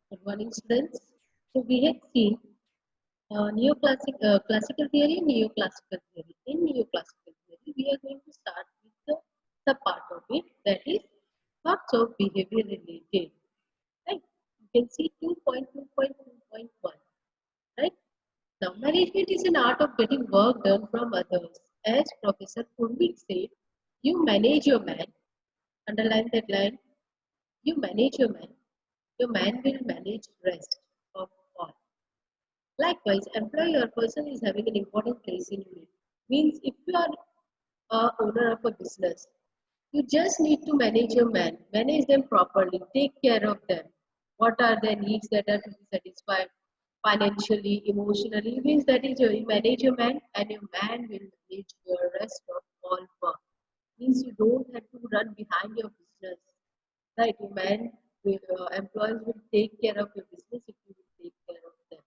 Good morning, students. So we had seen classical theory, neoclassical theory. In neoclassical theory, we are going to start with the part of it that is thoughts of behavior related. Right? You can see 2.2.2.1. Right? Now, management is an art of getting work done from others. As Professor Purvik said, you manage your man. Underline that line. You manage your man. Your man will manage rest of all. Likewise, employee or person is having an important place in it. Means if you are a owner of a business, you just need to manage your man, manage them properly, take care of them. What are their needs that are to be satisfied financially, emotionally? Means that is your you manage your man and your man will manage your rest of all work. Means you don't have to run behind your business. Right, your man will, employees will take care of your business if you will take care of them.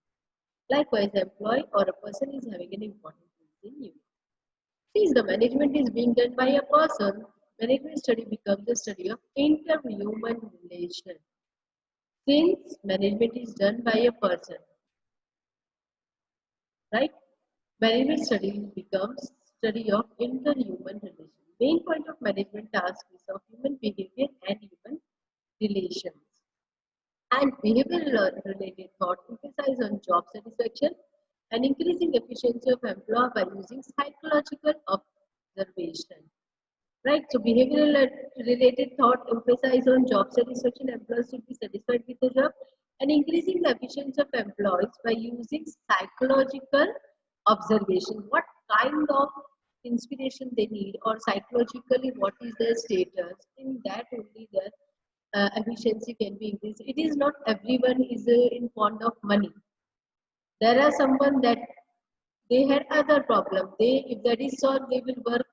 Likewise, employee or a person is having an important role in you. Since the management is being done by a person, management study becomes a study of interhuman relation. Since management is done by a person, right? Management study becomes study of interhuman relation. Main point of management task is of human behavior and human relations. And behavioral related thought emphasize on job satisfaction and increasing efficiency of employer by using psychological observation. Right? So behavioral related thought emphasize on job satisfaction. Employees should be satisfied with the job and increasing the efficiency of employees by using psychological observation. What kind of inspiration they need or psychologically what is their status, in that only the efficiency can be increased. It is not everyone is in fond of money. There are someone that they had other problem. They if that is solved, they will work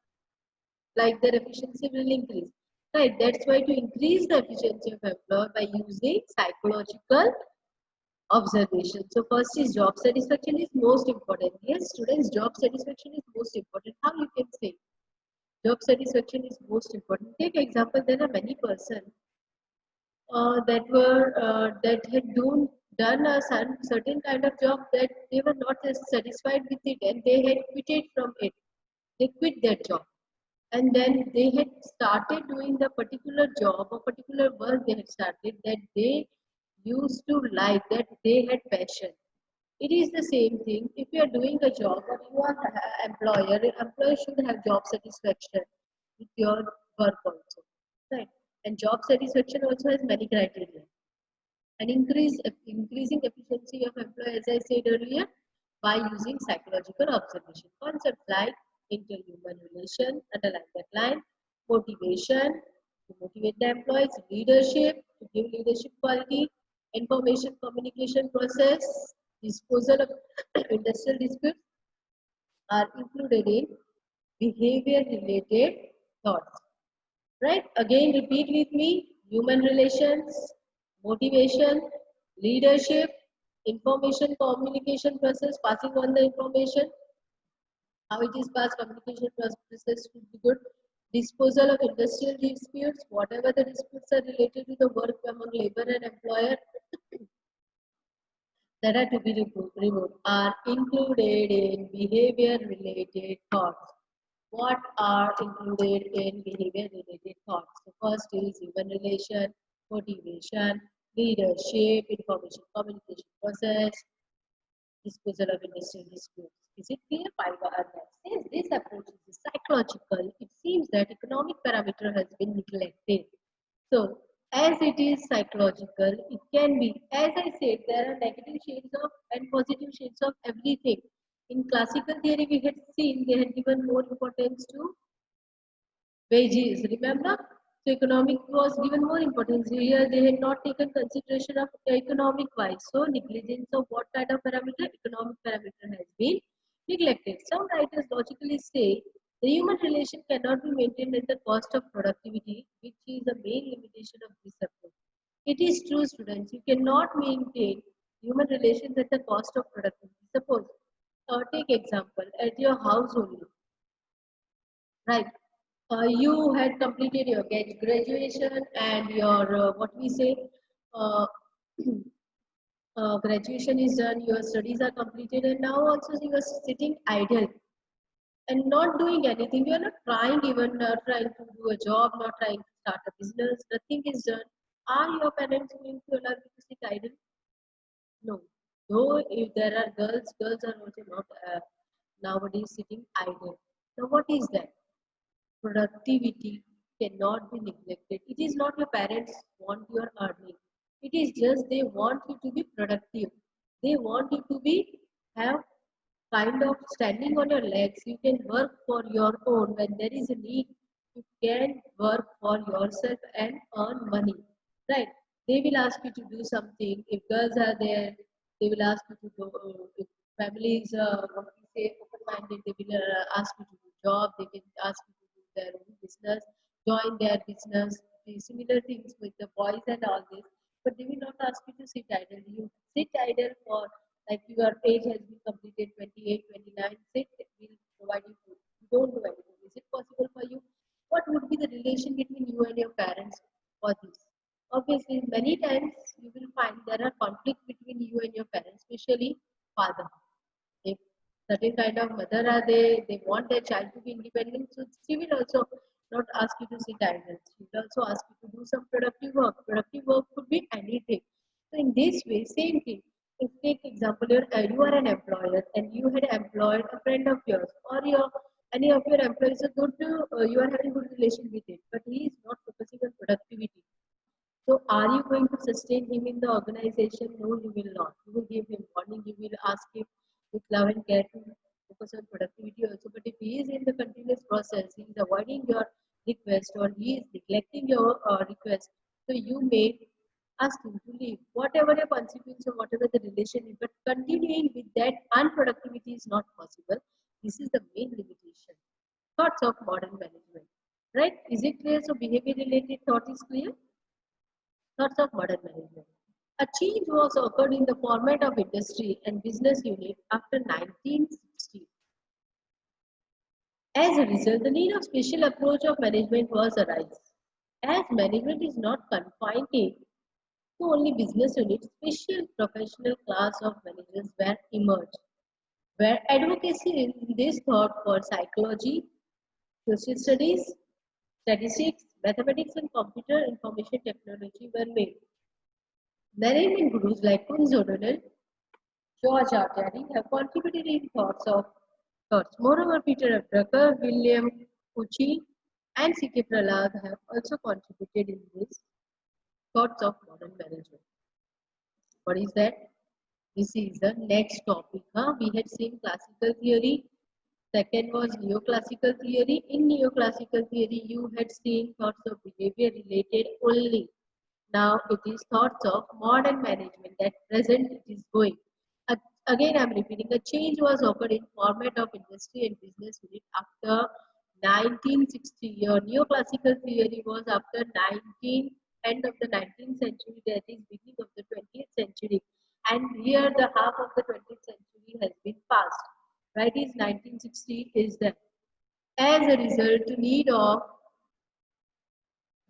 like their efficiency will increase. Right. That's why to increase the efficiency of employer by using psychological observation. So first is job satisfaction is most important. Yes, students, job satisfaction is most important. How you can say job satisfaction is most important? Take example. There are many persons that had done a certain kind of job that they were not as satisfied with it and they had quitted from it. They quit their job and then they had started doing the particular job or particular work they had started that they used to like, that they had passion. It is the same thing. If you are doing a job or you are an employer should have job satisfaction with your work also, right? And job satisfaction also has many criteria. And increasing efficiency of employee, as I said earlier, by using psychological observation. Concepts like interhuman relation, underline that line, motivation, to motivate the employees, leadership, to give leadership quality, information communication process, disposal of industrial disputes are included in behavior related thoughts. Right? Again, repeat with me. Human relations, motivation, leadership, information communication process, passing on the information, how it is passed, communication process should be good. Disposal of industrial disputes, whatever the disputes are related to the work among labor and employer that are to be removed are included in behavior related thoughts. What are included in behavior related thoughts? The first is human relation, motivation, leadership, information communication process, disposal of industrial disputes. Is it clear? Fiber others. Since this approach is psychological, it seems that economic parameter has been neglected. So, as it is psychological, it can be, as I said, there are negative shades of and positive shades of everything. In classical theory, we had seen they had given more importance to wages. Remember? So economic was given more importance. Here they had not taken consideration of economic wise. So negligence of what kind of parameter? Economic parameter has been neglected. Some writers logically say the human relation cannot be maintained at the cost of productivity, which is the main limitation of this approach. It is true, students. You cannot maintain human relations at the cost of productivity. Suppose, take example at your house only, right? You had completed your graduation and your what we say uh, graduation is done, your studies are completed, and now also you are sitting idle and not doing anything. You are not trying, even not trying to do a job, not trying to start a business. Nothing is done. Are your parents going to allow you to sit idle? No. Though if there are girls, girls are also not nowadays sitting idle. Now, what is that? Productivity cannot be neglected. It is not your parents want your earning. It is just they want you to be productive. They want you to be have kind of standing on your legs. You can work for your own when there is a need. You can work for yourself and earn money. Right? They will ask you to do something. If girls are there, they will ask you to go. If families, what we say, open-minded, they will ask you to do job. They can ask you to do their own business, join their business. The similar things with the boys and all this, but they will not ask you to sit idle. You sit idle for like your age has been completed 28, 29. Sit, we'll provide you food. You don't do anything. Is it possible for you? What would be the relation between you and your parents for this? Obviously, many times you will find there are conflicts between you and your parents, especially father. If certain kind of mother are they want their child to be independent, so she will also not ask you to sit idle. She will also ask you to do some productive work. Productive work could be anything. So in this way, same thing. If take example, you are an employer and you had employed a friend of yours or your any of your employees are good to you are having good relation with it, but he is not focusing on productivity. So are you going to sustain him in the organization? No, you will not. You will give him warning. You will ask him with love and care to focus on productivity also. But if he is in the continuous process, he is avoiding your request or he is neglecting your request, so you may ask him to leave. Whatever the consequence or whatever the relation is, but continuing with that unproductivity is not possible. This is the main limitation. Thoughts of modern management. Right? Is it clear? So behavior related thought is clear. Thoughts of modern management. A change was occurred in the format of industry and business unit after 1960. As a result, the need of special approach of management was arise. As management is not confined to only business units, special professional class of managers were emerged, where advocacy in this thought for psychology, social studies, statistics, mathematics, and computer information technology were made. Management gurus like Kunz O'Donnell, George Artari have contributed in thoughts. Moreover, Peter F. Drucker, William Uchi, and C.K. Prahlad have also contributed in this thoughts of modern management. What is that? This is the next topic. We had seen classical theory. Second was neoclassical theory. In neoclassical theory, you had seen thoughts of behavior related only. Now it is thoughts of modern management that present it is going. Again, I am repeating, a change was occurred in format of industry and business unit after 1960. Your neoclassical theory was after 19 end of the 19th century, that is beginning of the 20th century, and here the half of the 20th century has been passed. Right? Is 1960 is the as a result need of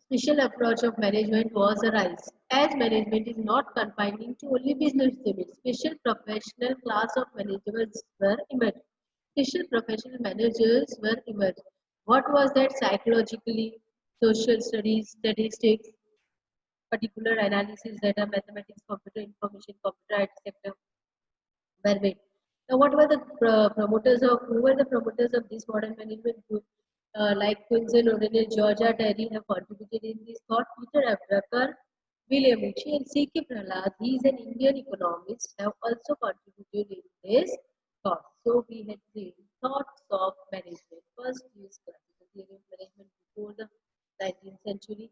special approach of management was arise. As management is not confining to only business units, special professional class of managers were emerged. Special professional managers were emerged. What was that psychologically? Social studies, statistics, particular analysis, data, mathematics, computer information, computer sector were made. Now, what were the promoters of? Who were the promoters of this modern management group? Like Quinzel, O'Donnell, Georgia Terry have contributed in this thought. Peter F. Drucker, William Uchi, and C.K. Prahlad, he is an Indian economist, have also contributed in this thought. So we had seen thoughts of management. First is classical theory of management before the 19th century.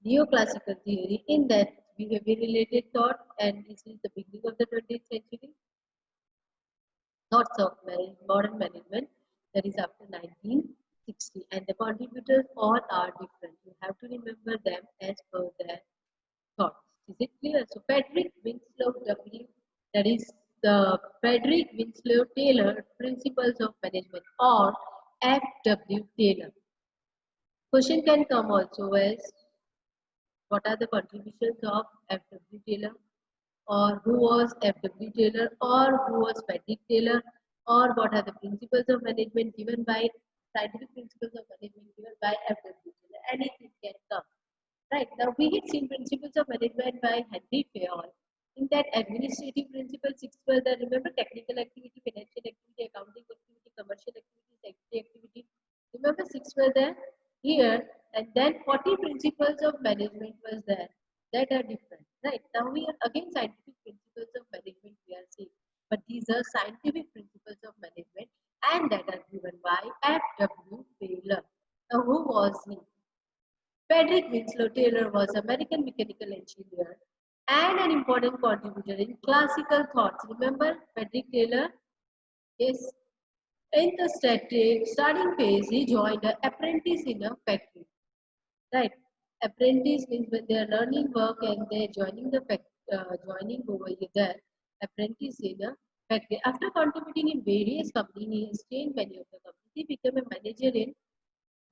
Neoclassical theory in that behavior related thought, and this is the beginning of the 20th century. Thoughts of modern management, that is after 1960, and the contributors all are different. You have to remember them as per their thoughts. Is it clear? So Frederick Winslow W, that is the Frederick Winslow Taylor Principles of Management, or F.W. Taylor. Question can come also as what are the contributions of F.W. Taylor? or who was F.W. Taylor, or who was Frederick Taylor, or what are the principles of management given by scientific principles of management given by F.W. Taylor. Anything can come. Right. Now we had seen principles of management by Henry Fayol. In that administrative principle, six were the remember technical activity, financial activity, accounting activity, commercial activity, secretary activity. Remember six were there here, and then 40 principles of management was there that are different. Right. Now we are again scientific principles of management we are seeing, but these are scientific principles of management and that are given by F.W. Taylor. Now who was he? Frederick Winslow Taylor was an American mechanical engineer and an important contributor in classical thoughts. Remember Frederick Taylor? Yes. In the starting phase, he joined an apprentice in a factory. Right. Apprentice means when they are learning work and they are joining the joining over there. Apprentice in a factory. After contributing in various companies, he has changed many of the companies. He became a manager in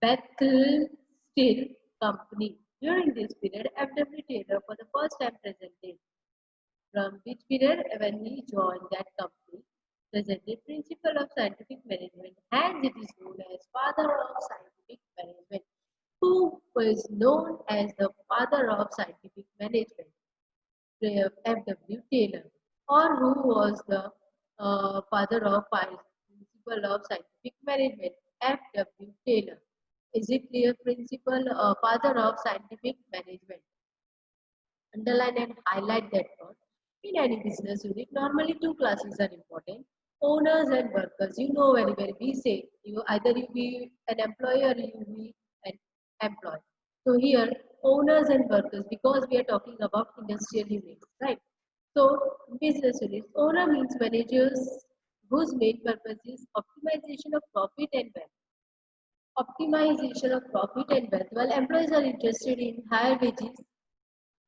Bethel Steel Company. During this period, F.W. Taylor for the first time presented from which period when he joined that company presented principle of scientific management and it is known as father of scientific management. Who was known as the father of scientific management? F.W. Taylor, or who was the father of principle of scientific management? F.W. Taylor. Is it clear? Principle, father of scientific management. Underline and highlight that part. In any business unit, normally two classes are important: owners and workers. You know very well. We say you either you be an employee or you be an employee. So here, owners and workers, because we are talking about industrial units, right? So business units, owner means managers whose main purpose is optimization of profit and wealth. Optimization of profit and wealth, while employees are interested in higher wages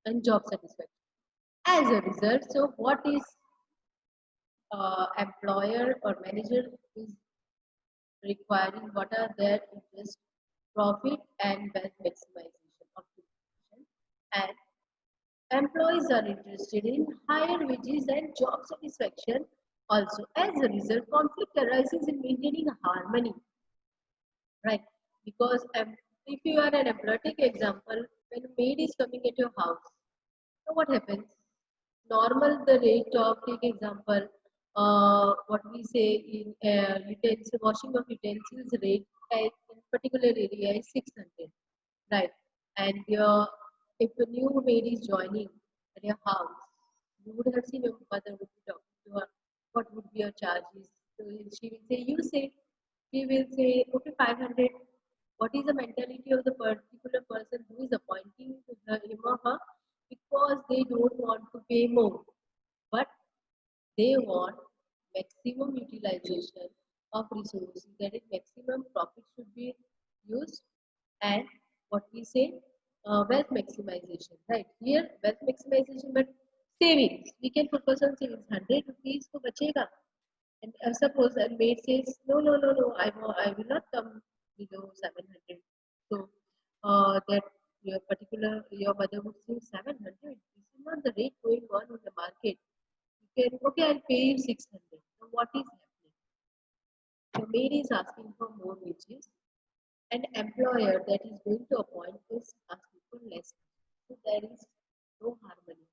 and job satisfaction. As a result, so what is employer or manager is requiring? What are their interest? Profit and wealth maximization, optimization, and employees are interested in higher wages and job satisfaction. Also, as a result, conflict arises in maintaining harmony, right? Because if you are an employee, take example when a maid is coming at your house. So what happens? Normal the rate of take example what we say in utensil washing of utensils rate in particular area is 600, right? And your if a new maid is joining at your house, you would have seen your mother would be talking to her, what would be your charges? So she will say, you say, she will say, okay, 500. What is the mentality of the particular person who is appointing him or her? Because they don't want to pay more, but they want maximum utilization of resources. That is, maximum profit should be used, and what we say, wealth maximization. Right here, wealth maximization, but savings. We can focus on savings. 100 rupees to bachega. And suppose a maid says, no, no, no, no, I will not come below 700. So that your mother would say 700. This is not the rate going on in the market. You can, okay, I'll pay you 600. Now what is happening? The maid is asking for more wages, and employer that is going to appoint is asking for less. So there is no harmony.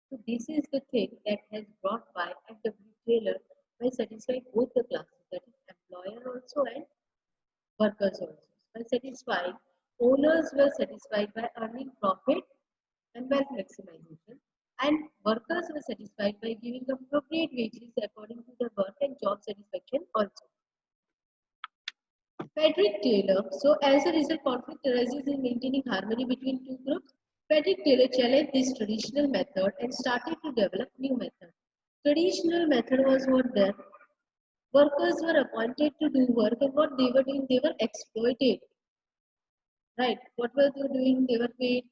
So this is the thing that has brought by F.W. Taylor by satisfying both the classes, that is employer also and workers also. By satisfying, owners were satisfied by earning profit and wealth maximization, and workers were satisfied by giving appropriate wages according to their work and job satisfaction also. Frederick Taylor. So, as a result, conflict arises in maintaining harmony between two groups. Frederick Taylor challenged this traditional method and started to develop new methods. Traditional method was what there. Workers were appointed to do work, and what they were doing, they were exploited. Right? What were they doing? They were paid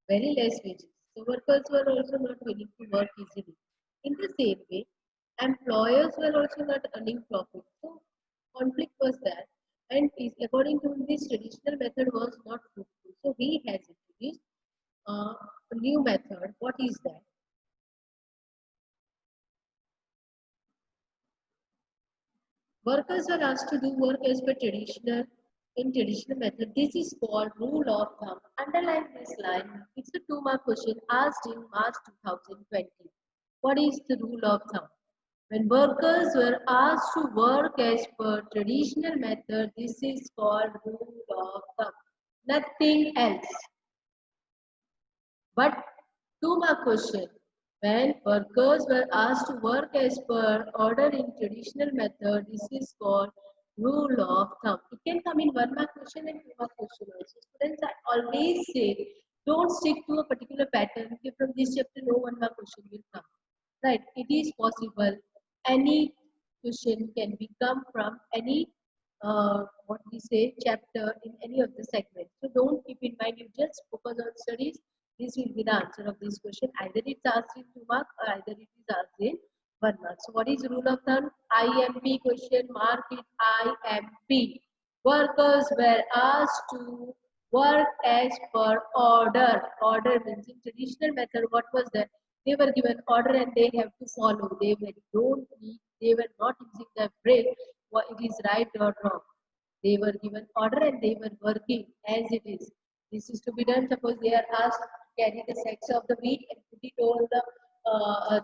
very less wages. So workers were also not willing to work easily. In the same way, employers were also not earning profit. So conflict was there, and according to this traditional method was not fruitful. So he has introduced a new method. What is that? Workers are asked to do work as per traditional method. This is called rule of thumb. Underline this line. It's a 2-mark question asked in March 2020. What is the rule of thumb? When workers were asked to work as per traditional method, this is called rule of thumb. Nothing else. But 2-mark question. When workers were asked to work as per order in traditional method, this is called rule of thumb. It can come in 1-mark question and 2-mark question also. Students, I always say, don't stick to a particular pattern. Okay, from this chapter, no 1-mark question will come. Right? It is possible. Any question can become from any what we say chapter in any of the segments. So don't keep in mind. You just focus on studies. This will be the answer of this question. Either it's asked in 2 mark or either it is asked in 1 mark. So what is the rule of thumb? IMP question, mark it IMP. Workers were asked to work as per order. Order means in traditional method, what was that? They were given order and they have to follow. They were not using their brain what it is right or wrong. They were given order and they were working as it is. This is to be done. Suppose they are asked to carry the sacks of the wheat and put it over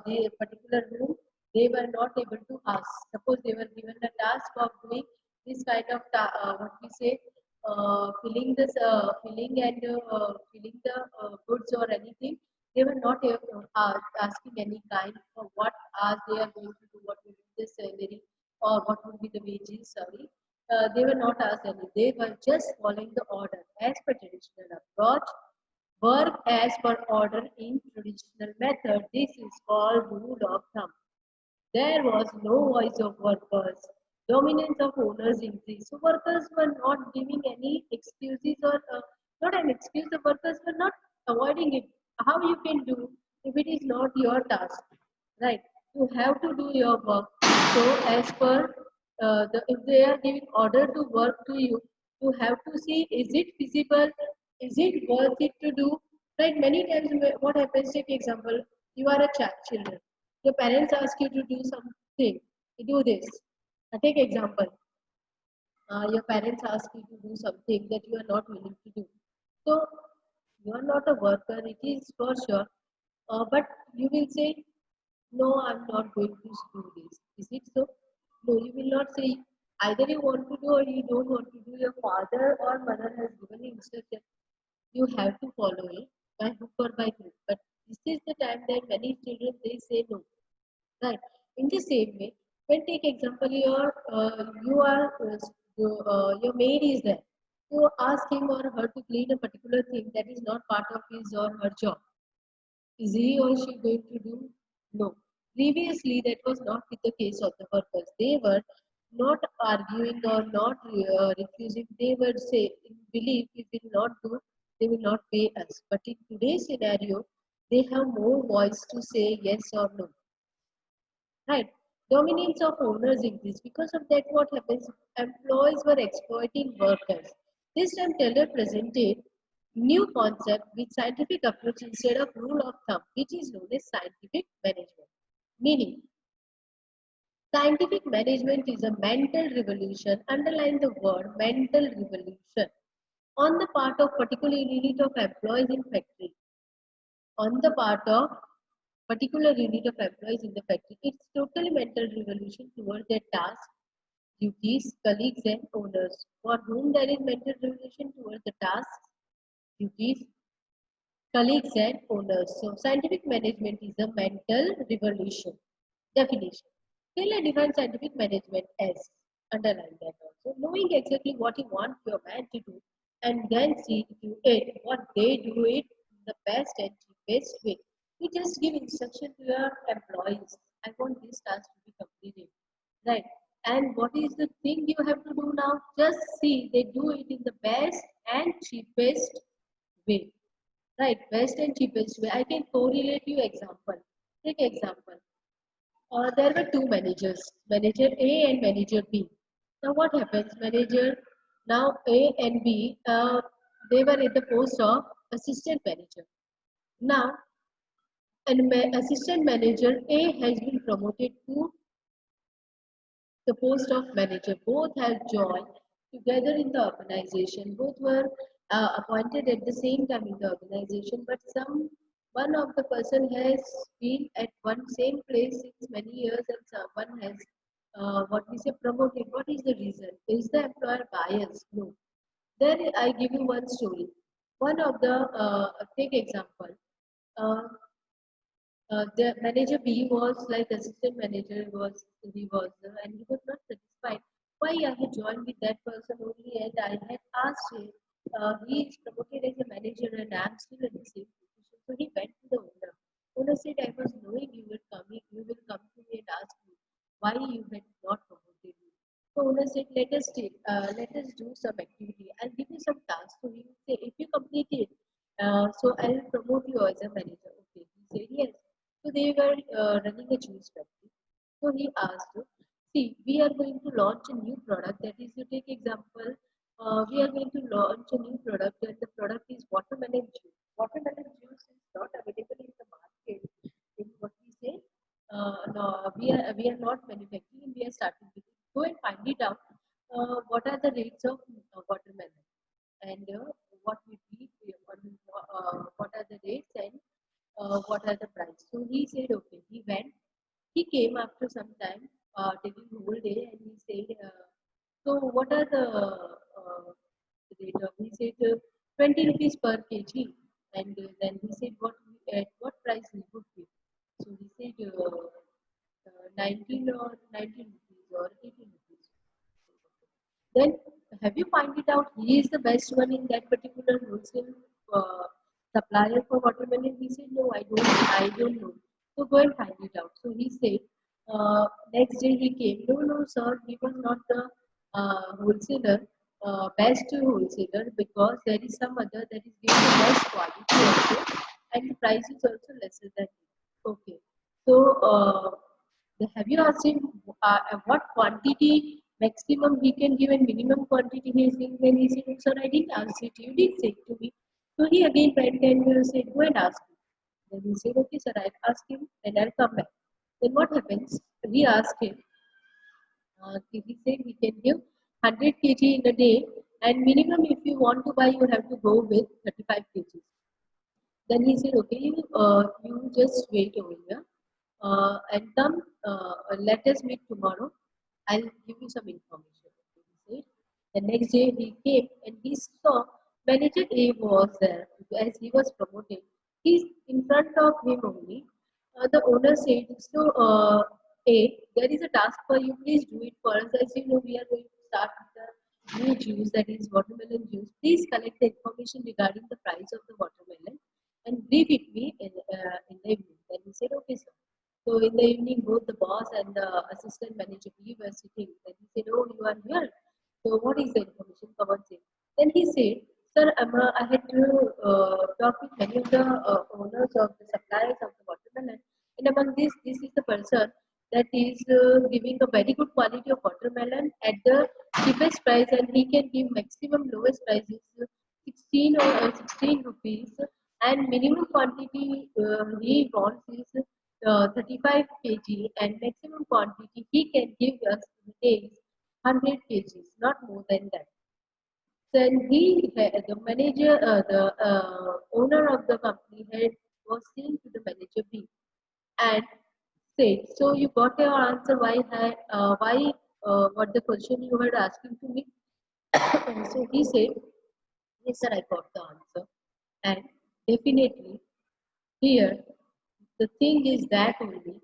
the particular room. They were not able to ask. Suppose they were given the task of doing this kind of what we say filling the goods or anything. They were not asking any kind of what are they are going to do, what will be the salary or what would be the wages. Sorry, they were not asked any. They were just following the order as per traditional approach. Work as per order in traditional method. This is called rule of thumb. There was no voice of workers. Dominance of owners increased. So workers were not giving any excuses or not an excuse. The workers were not avoiding it. How you can do if it is not your task, right? You have to do your work. So as per if they are giving order to work to you, you have to see is it feasible, is it worth it to do. Right? Many times what happens? Take example. You are a children. Your parents ask you to do something. You do this. Take example. Your parents ask you to do something that you are not willing to do. So you are not a worker. It is for sure. But you will say, no, I'm not going to do this. Is it so? No, you will not say either you want to do or you don't want to do. Your father or mother has given you instruction. You have to follow it by hook or by crook. But this is the time that many children they say no. Right. In the same way, when take example, your maid is there. You ask him or her to clean a particular thing that is not part of his or her job. Is he or she going to do? No. Previously, that was not with the case of the workers. They were not arguing or not refusing. They were say, believe we will not do, they will not pay us. But in today's scenario, they have more voice to say yes or no. Right. Dominance of owners increased. Because of that, what happens? Employees were exploiting workers. This time Taylor presented new concept with scientific approach instead of rule of thumb, which is known as scientific management. Meaning, scientific management is a mental revolution, underline the word mental revolution, on the part of particular unit of employees in factory. On the part of particular unit of employees in the factory. It's totally mental revolution towards their tasks, duties, colleagues and owners. For whom there is mental revolution towards the tasks, duties, colleagues and owners. So scientific management is a mental revolution. Definition. Taylor defines scientific management as, underline that also, knowing exactly what you want your man to do and then see to it what they do it in the best and cheapest way. You just give instruction to your employees. I want this task to be completed. Right. And what is the thing you have to do now? Just see they do it in the best and cheapest way. Right. Best and cheapest way. I can correlate you example. Take example. There were two managers, manager A and manager B. Now what happens? Manager now A and B, they were at the post of assistant manager. Now, assistant manager A has been promoted to the post of manager. Both have joined together in the organization. Both were appointed at the same time in the organization, but one of the person has been at one same place since many years, and someone has what we say promoted. What is the reason? Is the employer biased? No. Then I give you one story. One of the take example. Uh, the manager B was like assistant manager and he was not satisfied. Why I had joined with that person only, and I had asked him. He is promoted as a manager and I'm still in the same position. So he went to the owner. Owner said, I was knowing you will come to me and ask me why you had not promoted me. So owner said, let us do some activity. I'll give you some tasks. So he will say, if you complete it, so I'll promote you as a manager. Okay. He said yes. So they were running a juice factory. So he asked, see, we are going to launch a new product. That is, you take example, we are going to launch a new product and the product is watermelon juice. Watermelon juice is not available in the market. In what we say, no, we are not manufacturing. We are starting with it. Go and find it out. What are the rates of watermelon and what would be what are the rates and what are the price. So he said, okay. He went. He came after some time, taking the whole day, and he said, so what are the rate of? He said 20 rupees per kg, and then he said at what price he would give. So he said 19 or 19 rupees or 18 rupees. Then have you find it out? He is the best one in that particular wholesale supplier for watermelon. He said, no, I don't know. So go and find it out. So he said, next day he came. No, no, sir, he was not the wholesaler, best wholesaler because there is some other that is giving the best quality also, and the price is also lesser than it. Okay. So have you asked him what quantity maximum he can give and minimum quantity he is giving? Then he said, sir, I didn't ask it. You did say to me. So he again went and said, go and ask him. Then he said, okay, sir, I'll ask him and I'll come back. Then what happens? We asked him. He said he can give 100 kg in a day, and minimum if you want to buy, you have to go with 35 kg. Then he said, okay, you just wait over here and come, let us meet tomorrow. I'll give you some information. Okay, he said. The next day he came and he saw manager A was there as he was promoted. He's in front of him only. The owner said, so A, there is a task for you. Please do it for us. As you know, we are going to start with the new juice, that is watermelon juice. Please collect the information regarding the price of the watermelon and brief it me in the evening. Then he said, okay, sir. So in the evening, both the boss and the assistant manager B were sitting. Then he said, oh, you are here. So what is the information? Come on, say. Then he said, sir, I had to talk with many of the owners of the suppliers of the watermelon. And among this is the person that is giving a very good quality of watermelon at the cheapest price, and he can give maximum lowest price is 16 or 16 rupees, and minimum quantity he wants is 35 kg, and maximum quantity he can give us is 100 kgs, not more than that. Then the manager, the owner of the company head was saying to the manager B and said, "So you got your answer? What the question you were asking to me?" So he said, "Yes, sir, I got the answer." And definitely here the thing is that only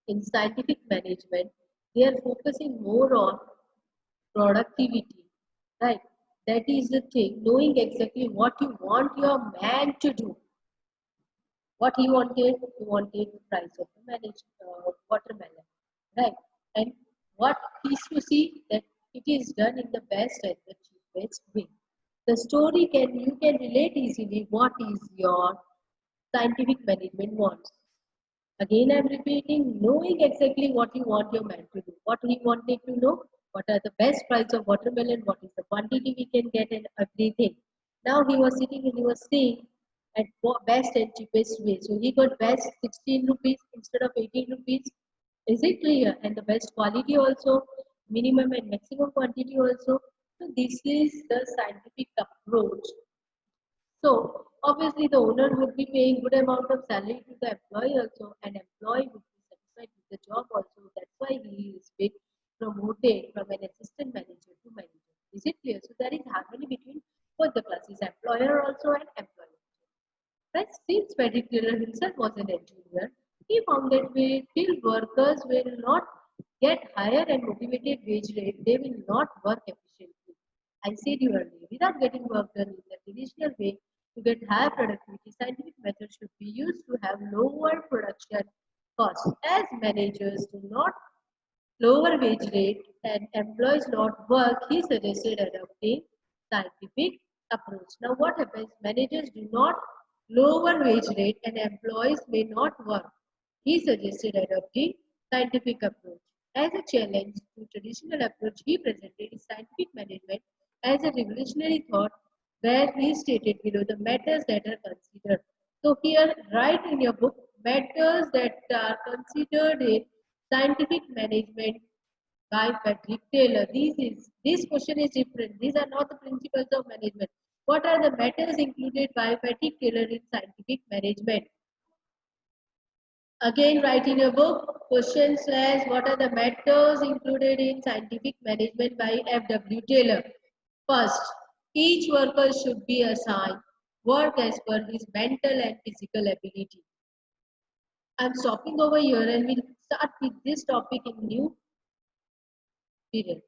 in scientific management they are focusing more on productivity, right? That is the thing, knowing exactly what you want your man to do. What he wanted the price of the watermelon, right? And what he's to see that it is done in the best and the cheapest way. The story you can relate easily what is your scientific management wants. Again, I'm repeating, knowing exactly what you want your man to do. What he wanted to know, what are the best price of watermelon, what is the quantity we can get, and everything. Now he was sitting and he was saying at best and cheapest way. So he got best 16 rupees instead of 18 rupees. Is it clear? And the best quality also, minimum and maximum quantity also. So this is the scientific approach. So obviously the owner would be paying good amount of salary to the employee also, and employee would be satisfied with the job also. That's why he is being promoted from an assistant manager to manager. Is it clear? So there is harmony between both the classes, employer also and employee. But since Frederick Taylor himself was an engineer, he found that till workers will not get higher and motivated wage rate, they will not work efficiently. I said you earlier, without getting work done in the traditional way to get higher productivity, scientific methods should be used to have lower production costs. As managers do not lower wage rate and employees not work, he suggested adopting scientific approach. Now what happens? Managers do not lower wage rate and employees may not work. He suggested adopting scientific approach. As a challenge to traditional approach, he presented scientific management as a revolutionary thought where he stated below the matters that are considered. So here write in your book matters that are considered in scientific management by Patrick Taylor. This question is different. These are not the principles of management. What are the matters included by Patrick Taylor in scientific management? Again, write in your book question slash what are the matters included in scientific management by F.W. Taylor. First, each worker should be assigned work as per his mental and physical ability. I'm stopping over here and we'll start with this topic in new period.